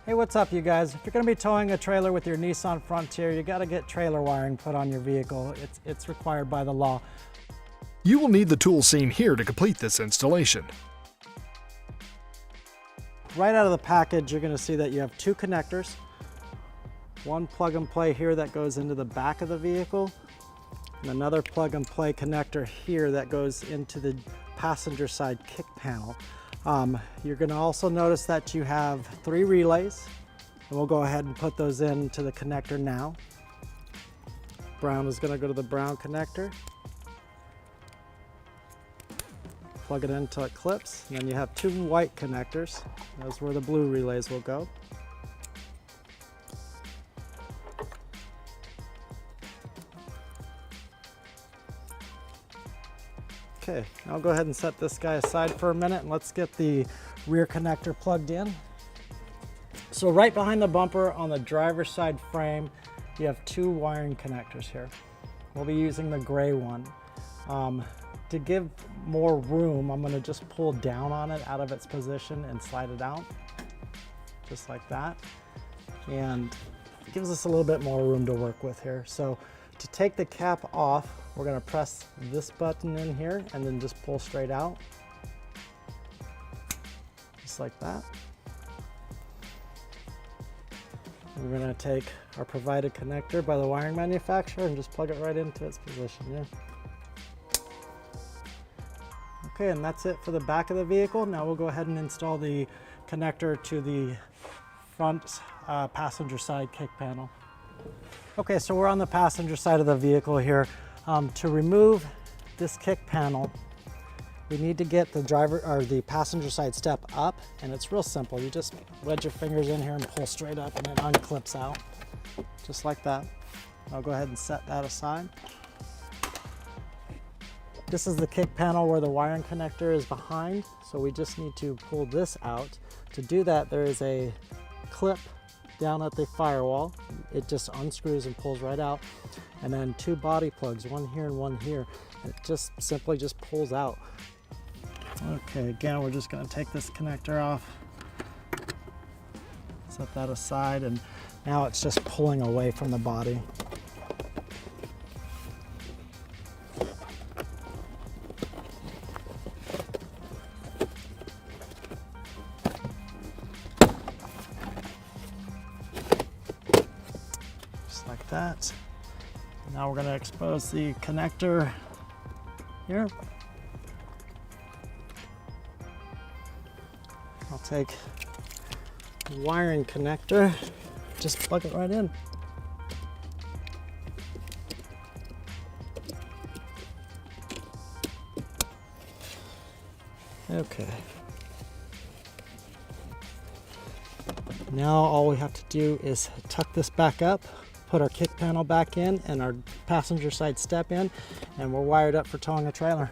Hey, what's up you guys? If you're going to be towing a trailer with your Nissan Frontier, you got to get trailer wiring put on your vehicle. It's required by the law. You will need the tools seen here to complete this installation. Right out of the package, you're going to see that you have two connectors. One plug and play here that goes into the back of the vehicle, and another plug and play connector here that goes into the passenger side kick panel. You're going to also notice that you have 3 relays, and we'll go ahead and put those into the connector now. Brown is going to go to the brown connector, plug it in until it clips, and then you have 2 white connectors. Those where the blue relays will go. Okay, I'll go ahead and set this guy aside for a minute and let's get the rear connector plugged in. So right behind the bumper on the driver's side frame, you have 2 wiring connectors here. We'll be using the gray one. To give more room, I'm going to just pull down on it out of its position and slide it out, just like that. And it gives us a little bit more room to work with here. So to take the cap off, we're going to press this button in here and then just pull straight out, just like that. We're going to take our provided connector by the wiring manufacturer and just plug it right into its position. Yeah. Okay, and that's it for the back of the vehicle. Now we'll go ahead and install the connector to the front passenger side kick panel. Okay, so we're on the passenger side of the vehicle here. To remove this kick panel, we need to get the driver or the passenger side step up, and it's real simple. You just wedge your fingers in here and pull straight up, and it unclips out, just like that. I'll go ahead and set that aside. This is the kick panel where the wiring connector is behind, so we just need to pull this out. To do that, there is a clip down at the firewall. It just unscrews and pulls right out, and then 2 body plugs, one here and one here. It just simply just pulls out. Okay, again, we're just going to take this connector off, set that aside, and now it's just pulling away from the body. Like that. Now we're going to expose the connector here. I'll take the wiring connector, just plug it right in. Okay. Now all we have to do is tuck this back up, put our kick panel back in and our passenger side step in, and we're wired up for towing a trailer.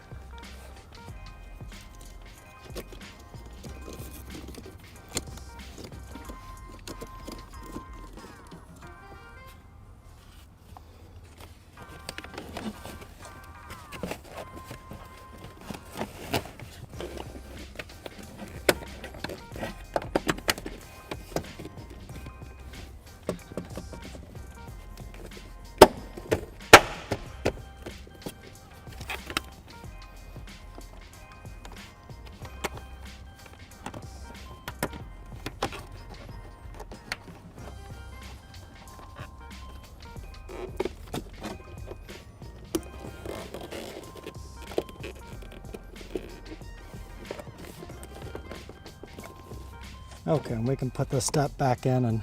Okay, and we can put the step back in and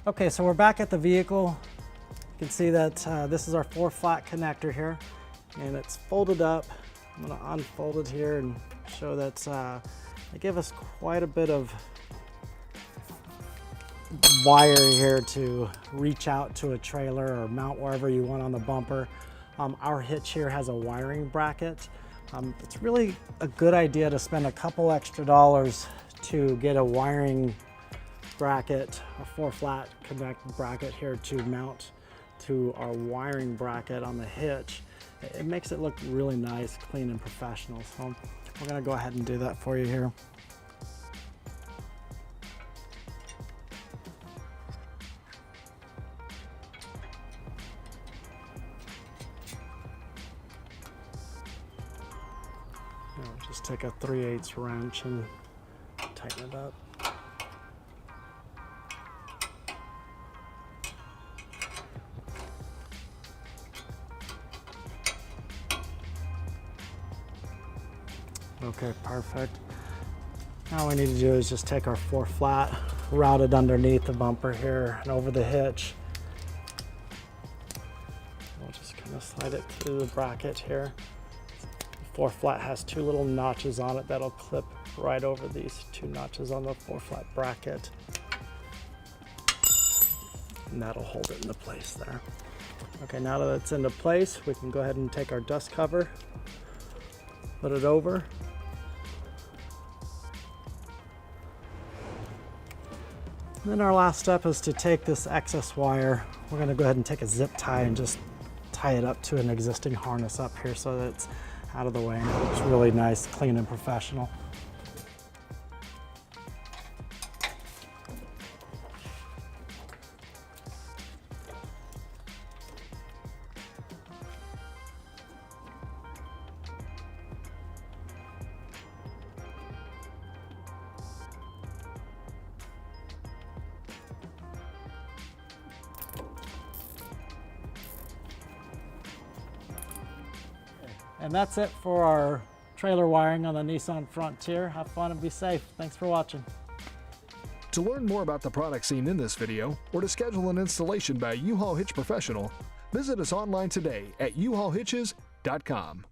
okay, so we're back at the vehicle. You can see that this is our 4-flat connector here, and it's folded up. I'm going to unfold it here and show that they give us quite a bit of wire here to reach out to a trailer or mount wherever you want on the bumper. Our hitch here has a wiring bracket. It's really a good idea to spend a couple extra dollars to get a wiring bracket, a 4-flat connect bracket here to mount to our wiring bracket on the hitch. It makes it look really nice, clean, and professional. So we're gonna go ahead and do that for you here. Just take a 3/8 wrench and tighten it up. Okay, perfect. Now all we need to do is just take our 4-flat, route it underneath the bumper here and over the hitch. We'll just kind of slide it through the bracket here. 4-flat has 2 little notches on it that'll clip right over these 2 notches on the 4-flat bracket. And that'll hold it into place there. Okay, now that it's into place, we can go ahead and take our dust cover, put it over. And then our last step is to take this excess wire. We're gonna go ahead and take a zip tie and just tie it up to an existing harness up here so that it's out of the way and it looks really nice, clean, and professional. And that's it for our trailer wiring on the Nissan Frontier. Have fun and be safe. Thanks for watching. To learn more about the products seen in this video, or to schedule an installation by a U-Haul Hitch professional, visit us online today at uhaulhitches.com.